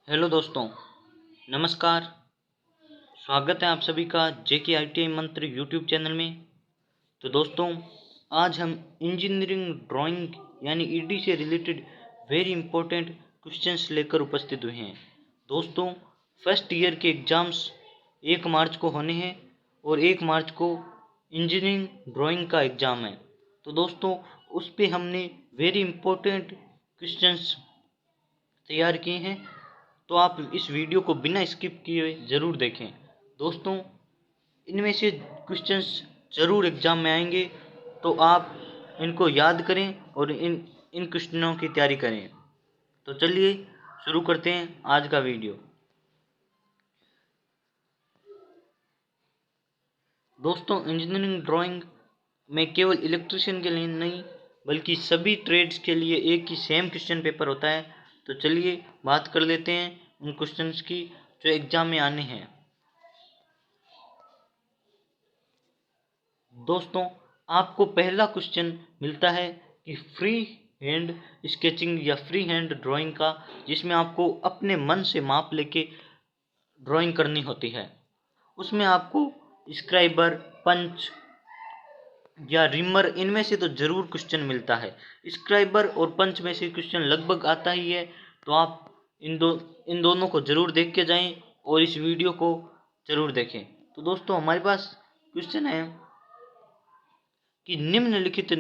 Hello दोस्तों, नमस्कार। स्वागत है आप सभी का जेके ITI मंत्र यूट्यूब चैनल में। तो दोस्तों, आज हम इंजीनियरिंग ड्राइंग यानी ईडी से रिलेटेड वेरी इंपॉर्टेंट क्वेश्चंस लेकर उपस्थित हुए हैं। दोस्तों, फर्स्ट ईयर के एग्ज़ाम्स 1 मार्च को होने हैं और 1 मार्च को इंजीनियरिंग ड्राइंग का एग्ज़ाम है। तो दोस्तों, उस पर हमने वेरी इंपॉर्टेंट क्वेश्चंस तैयार किए हैं, तो आप इस वीडियो को बिना स्किप किए ज़रूर देखें। दोस्तों, इनमें से क्वेश्चंस ज़रूर एग्ज़ाम में आएंगे, तो आप इनको याद करें और इन क्वेश्चनों की तैयारी करें। तो चलिए शुरू करते हैं आज का वीडियो। दोस्तों, इंजीनियरिंग ड्राइंग में केवल इलेक्ट्रिशियन के लिए नहीं बल्कि सभी ट्रेड्स के लिए एक ही सेम क्वेश्चन पेपर होता है। तो चलिए बात कर लेते हैं उन क्वेश्चंस की जो एग्ज़ाम में आने हैं। दोस्तों, आपको पहला क्वेश्चन मिलता है कि फ्री हैंड स्केचिंग या फ्री हैंड ड्राइंग का, जिसमें आपको अपने मन से माप लेके ड्राइंग करनी होती है। उसमें आपको स्क्राइबर, पंच या रिमर, इनमें से तो ज़रूर क्वेश्चन मिलता है। स्क्राइबर और पंच में से क्वेश्चन लगभग आता ही है, तो आप इन दोनों को ज़रूर देख के जाएं और इस वीडियो को ज़रूर देखें। तो दोस्तों, हमारे पास क्वेश्चन है कि निम्नलिखित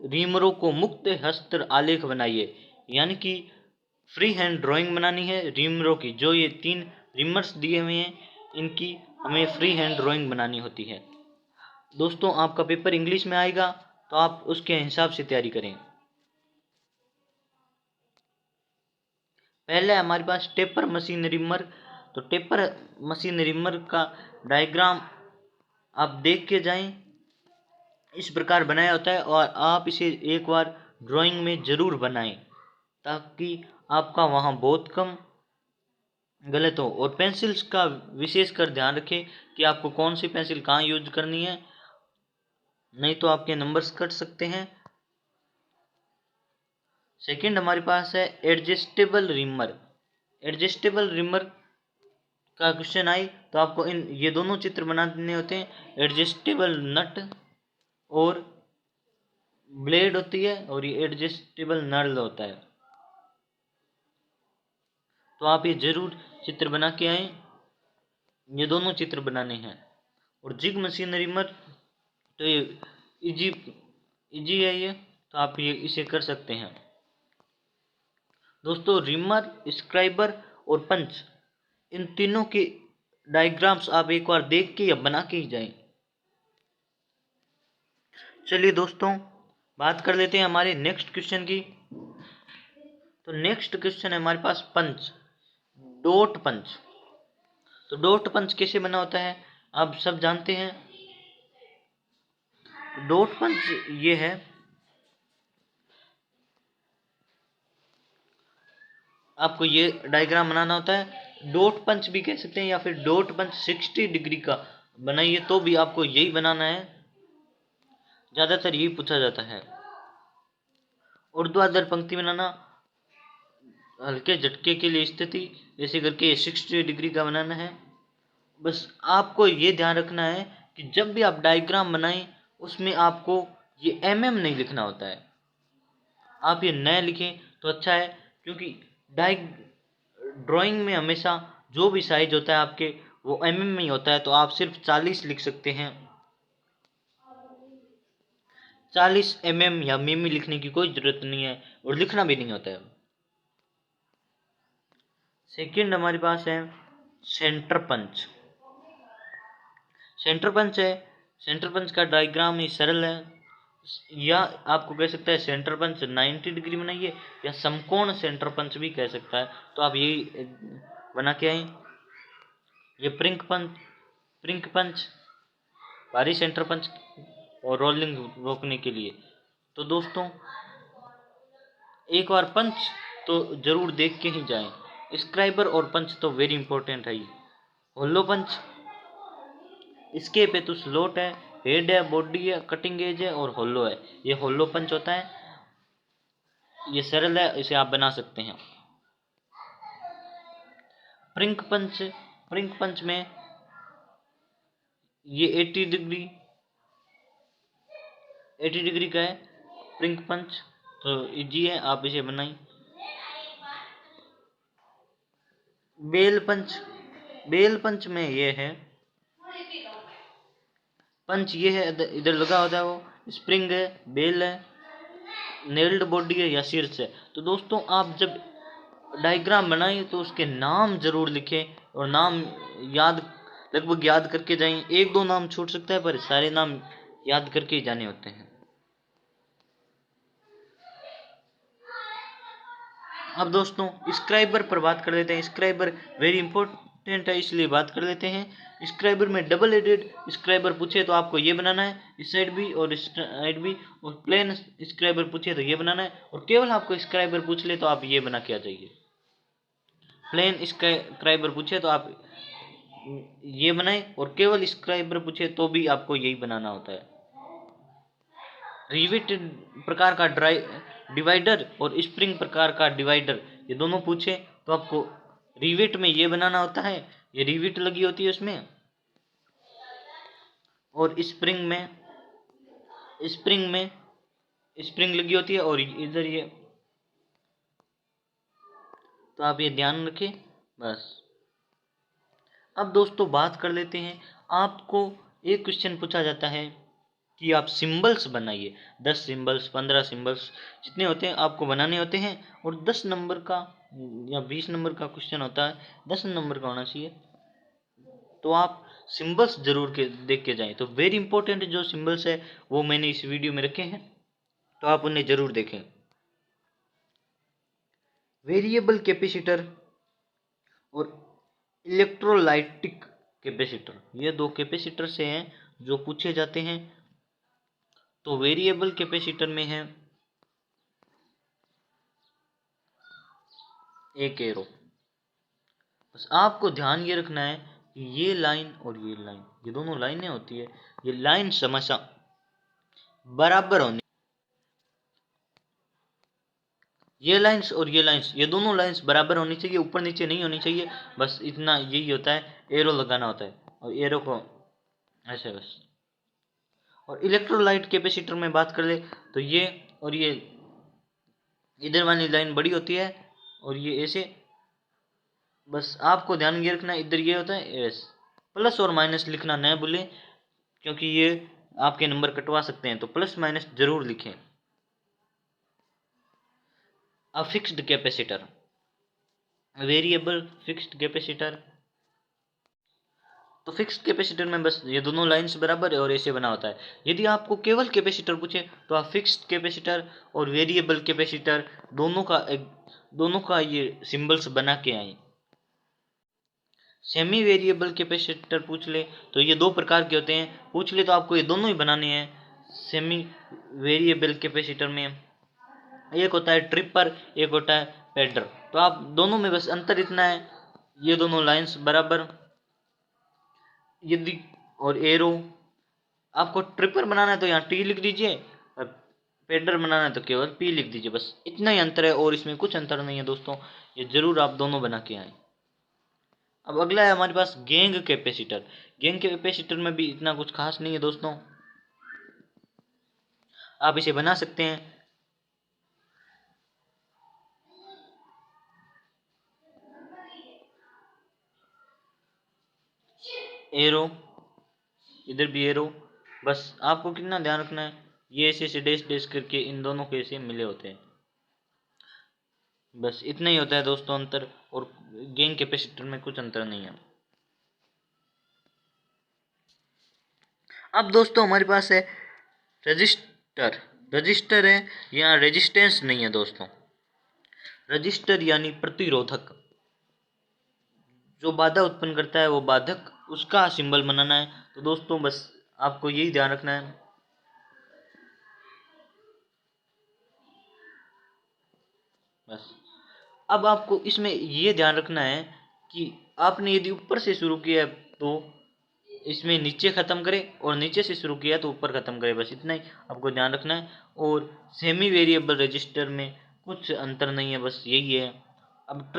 रीमरों को मुक्त हस्त आलेख बनाइए। यानी कि फ्री हैंड ड्राइंग बनानी है रीमरों की। जो ये 3 रिमर्स दिए हुए हैं, इनकी हमें फ्री हैंड ड्राइंग बनानी होती है। दोस्तों, आपका पेपर इंग्लिश में आएगा, तो आप उसके हिसाब से तैयारी करें। पहले हमारे पास टेपर मशीन रिमर। तो टेपर मशीन रिमर का डायग्राम आप देख के जाएं। इस प्रकार बनाया होता है और आप इसे एक बार ड्राइंग में ज़रूर बनाएं, ताकि आपका वहाँ बहुत कम गलत हो। और पेंसिल्स का विशेष कर ध्यान रखें कि आपको कौन सी पेंसिल कहाँ यूज करनी है, नहीं तो आपके नंबर्स कट सकते हैं। सेकंड हमारे पास है एडजस्टेबल रिमर। एडजस्टेबल रिमर का क्वेश्चन आए तो आपको ये दोनों चित्र बनाने होते हैं। एडजस्टेबल नट और ब्लेड होती है और ये एडजस्टेबल नल होता है। तो आप ये जरूर चित्र बना के आए, ये दोनों चित्र बनाने हैं। और जिग मशीन रिमर, तो ये इजी है ये, तो आप ये इसे कर सकते हैं। दोस्तों, रिमर, स्क्राइबर और पंच, इन तीनों के डायग्राम्स आप एक बार देख के या बना के ही जाएं। चलिए दोस्तों, बात कर लेते हैं हमारे नेक्स्ट क्वेश्चन की। तो नेक्स्ट क्वेश्चन है हमारे पास पंच, डॉट पंच। तो डॉट पंच कैसे बना होता है आप सब जानते हैं। डॉट पंच ये है, आपको ये डायग्राम बनाना होता है। डॉट पंच भी कह सकते हैं या फिर डॉट पंच 60 डिग्री का बनाइए, तो भी आपको यही बनाना है। ज़्यादातर यही पूछा जाता है। ऊर्ध्वाधर पंक्ति बनाना, हल्के झटके के लिए स्थिति, जैसे करके 60 डिग्री का बनाना है। बस आपको ये ध्यान रखना है कि जब भी आप डायग्राम बनाएं, उसमें आपको ये नहीं लिखना होता है। आप ये न लिखें तो अच्छा है, क्योंकि ड्राइंग में हमेशा जो भी साइज होता है आपके, वो में ही होता है। तो आप सिर्फ 40 लिख सकते हैं। 40 या मिमी लिखने की कोई ज़रूरत नहीं है, और लिखना भी नहीं होता है। सेकंड हमारे पास है सेंटर पंच। सेंटर पंच है, सेंटर पंच का डायग्राम ही सरल है, या आपको कह सकता है सेंटर पंच 90 डिग्री बनाइए, या समकोण सेंटर पंच भी कह सकता है। तो आप यही बना के आए। ये प्रिंक पंच, भारी सेंटर पंच और रोलिंग रोकने के लिए। तो दोस्तों, एक बार पंच तो जरूर देख के ही जाएं। स्क्राइबर और पंच तो वेरी इंपॉर्टेंट है। होलो पंच, इसके पे तो स्लोट है, हेड है, बॉडी है, कटिंग एज है और होलो है। ये होलो पंच होता है, ये सरल है, इसे आप बना सकते हैं। स्प्रिंग पंच में ये 80 डिग्री का है स्प्रिंग पंच, तो इजी है, आप इसे बनाएं। बेल पंच में ये है पंच, ये है इधर लगा होता है, वो स्प्रिंग है, बेल है, नेल्ड बॉडी है या शीर्ष है। तो दोस्तों आप जब डायग्राम बनाएं तो उसके नाम जरूर लिखें और नाम याद लगभग याद करके जाएं। एक दो नाम छूट सकता है पर सारे नाम याद करके ही जाने होते हैं। अब दोस्तों स्क्राइबर पर बात कर लेते हैं। स्क्राइबर वेरी इंपॉर्टेंट है, इसलिए बात कर लेते हैं। स्क्राइबर में डबल एडेड स्क्राइबर पूछे तो आपको ये बनाना है, इस साइड भी और इस साइड भी। और प्लेन स्क्राइबर पूछे तो ये बनाना है, और केवल आपको स्क्राइबर पूछ ले तो आप ये बना के आ जाइए। प्लेन स्क्राइबर पूछे तो आप ये बनाए, और केवल स्क्राइबर पूछे तो भी आपको यही बनाना होता है। रिवेट प्रकार का डिवाइडर और स्प्रिंग प्रकार का डिवाइडर, ये दोनों पूछे तो आपको रिवेट में ये बनाना होता है, ये रिवेट लगी होती है उसमें, और स्प्रिंग में स्प्रिंग लगी होती है, और इधर ये, तो आप ये ध्यान रखें बस। अब दोस्तों बात कर लेते हैं, आपको एक क्वेश्चन पूछा जाता है कि आप सिंबल्स बनाइए। 10 सिंबल्स 15 सिंबल्स जितने होते हैं आपको बनाने होते हैं, और 10 नंबर का या 20 नंबर का क्वेश्चन होता है, 10 नंबर का होना चाहिए। तो आप सिंबल्स जरूर के देख के जाएं। तो वेरी इंपॉर्टेंट जो सिंबल्स है वो मैंने इस वीडियो में रखे हैं, तो आप उन्हें जरूर देखें। वेरिएबल कैपेसिटर और इलेक्ट्रोलाइटिक कैपेसिटर, ये दो कैपेसिटर से हैं जो पूछे जाते हैं। तो वेरिएबल कैपेसिटर में है एक एरो। बस आपको ध्यान ये रखना है कि ये लाइन और ये लाइन, ये दोनों लाइनें होती है, ये लाइन हमेशा बराबर होनी, ये लाइंस और ये लाइंस, ये दोनों लाइंस बराबर होनी चाहिए, ऊपर नीचे नहीं होनी चाहिए। बस इतना यही होता है, एरो लगाना होता है, और एरो को ऐसे बस। और इलेक्ट्रोलाइट कैपेसिटर में बात कर ले तो ये और ये, इधर वाली लाइन बड़ी होती है और ये ऐसे। बस आपको ध्यान ये रखना है, इधर ये होता है एस। प्लस और माइनस लिखना न भूलें, क्योंकि ये आपके नंबर कटवा सकते हैं, तो प्लस माइनस जरूर लिखें। अब fixed capacitor, variable fixed capacitor, तो फिक्स्ड कैपेसिटर में बस ये दोनों लाइंस बराबर है और ऐसे बना होता है। यदि आपको केवल कैपेसिटर पूछे तो आप फिक्स्ड कैपेसिटर और वेरिएबल कैपेसिटर दोनों का ये सिंबल्स बना के आए। सेमी वेरिएबल कैपेसिटर पूछ ले तो ये दो प्रकार के होते हैं, पूछ ले तो आपको ये दोनों ही बनाने हैं। सेमी वेरिएबल कैपेसिटर में एक होता है ट्रिपर, एक होता है पैडर। तो आप दोनों में बस अंतर इतना है, ये दोनों लाइंस बराबर। यदि और एरो, आपको ट्रिपर बनाना है तो यहाँ टी लिख दीजिए, और पैडर बनाना है तो केवल पी लिख दीजिए। बस इतना ही अंतर है और इसमें कुछ अंतर नहीं है दोस्तों, ये जरूर आप दोनों बना के आए। अब अगला है हमारे पास गैंग कैपेसिटर। गैंग कैपेसिटर में भी इतना कुछ खास नहीं है दोस्तों, आप इसे बना सकते हैं। एरो, इधर भी एरो, बस आपको कितना ध्यान रखना है, ये ऐसे डैश डैश करके इन दोनों के ऐसे मिले होते हैं। बस इतना ही होता है दोस्तों अंतर, और गैंग कैपेसिटर में कुछ अंतर नहीं है। अब दोस्तों हमारे पास है रजिस्टर। रजिस्टर है, यहाँ रेजिस्टेंस नहीं है दोस्तों। रजिस्टर यानी प्रतिरोधक, जो बाधा उत्पन्न करता है वो बाधक, उसका सिंबल बनाना है। तो दोस्तों बस आपको यही ध्यान रखना है। बस अब आपको इसमें ये ध्यान रखना है कि आपने यदि ऊपर से शुरू किया तो इसमें नीचे ख़त्म करे, और नीचे से शुरू किया तो ऊपर ख़त्म करे, बस इतना ही आपको ध्यान रखना है। और सेमी वेरिएबल रजिस्टर में कुछ अंतर नहीं है, बस यही है। अब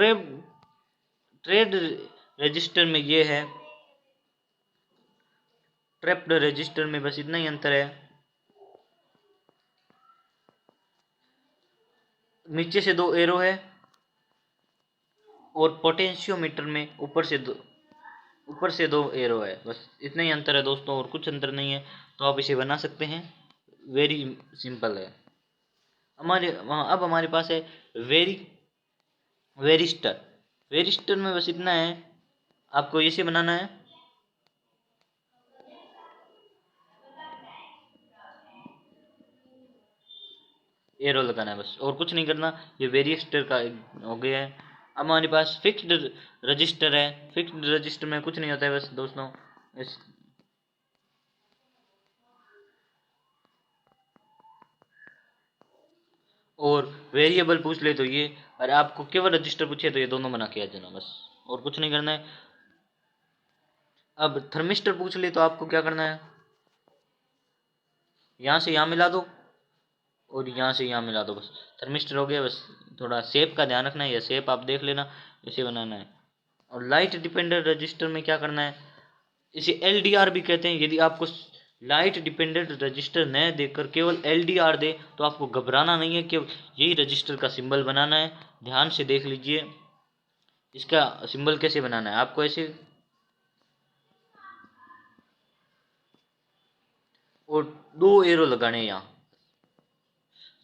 ट्रेड रजिस्टर में ये है, ट्रैप्ड रजिस्टर में बस इतना ही अंतर है, नीचे से 2 एरो है और पोटेंशियोमीटर में ऊपर से 2 एरो है, बस इतना ही अंतर है दोस्तों, और कुछ अंतर नहीं है। तो आप इसे बना सकते हैं, वेरी सिंपल है। अब हमारे पास है वेरिस्टर। वेरिस्टर में बस इतना है, आपको इसे बनाना है, एरो लगाना है बस, और कुछ नहीं करना। ये वेरिस्टर का हो गया है। अब हमारे पास फिक्स्ड रजिस्टर है। फिक्स्ड रजिस्टर में कुछ नहीं होता है बस दोस्तों, इस और वेरिएबल पूछ ले तो ये, और आपको केवल रजिस्टर पूछे तो ये दोनों बना के आ जाना बस, और कुछ नहीं करना है। अब थर्मिस्टर पूछ ले तो आपको क्या करना है, यहाँ से यहाँ मिला दो और यहाँ से यहाँ मिला दो, बस थर्मिस्टर हो गया। बस थोड़ा शेप का ध्यान रखना है, या शेप आप देख लेना, इसे बनाना है। और लाइट डिपेंडेंट रजिस्टर में क्या करना है, इसे LDR भी कहते हैं। यदि आपको लाइट डिपेंडेंट रजिस्टर न देकर केवल LDR दे तो आपको घबराना नहीं है, केवल यही रजिस्टर का सिंबल बनाना है। ध्यान से देख लीजिए, इसका सिंबल कैसे बनाना है। आपको ऐसे और 2 एरो लगाने हैं यहाँ,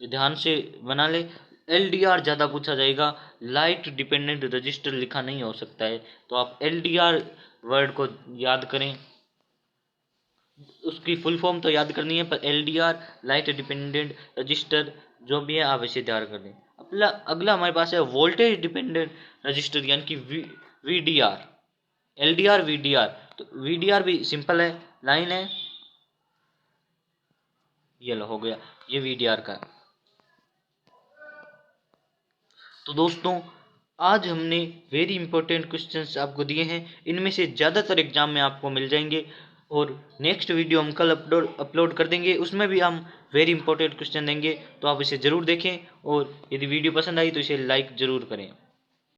ध्यान से बना ले। LDR ज़्यादा पूछा जाएगा, लाइट डिपेंडेंट रजिस्टर लिखा नहीं हो सकता है, तो आप LDR वर्ड को याद करें, उसकी फुल फॉर्म तो याद करनी है, पर LDR लाइट डिपेंडेंट रजिस्टर जो भी है आप इसे तैयार कर दें। अगला हमारे पास है वोल्टेज डिपेंडेंट रजिस्टर, यानी कि VDR। LDR VDR, तो VDR भी सिंपल है, लाइन है, ये लो हो गया, ये VDR का। तो दोस्तों आज हमने वेरी इंपॉर्टेंट क्वेश्चंस आपको दिए हैं, इनमें से ज़्यादातर एग्जाम में आपको मिल जाएंगे, और नेक्स्ट वीडियो हम कल अपलोड कर देंगे, उसमें भी हम वेरी इंपॉर्टेंट क्वेश्चन देंगे, तो आप इसे ज़रूर देखें, और यदि वीडियो पसंद आई तो इसे लाइक ज़रूर करें।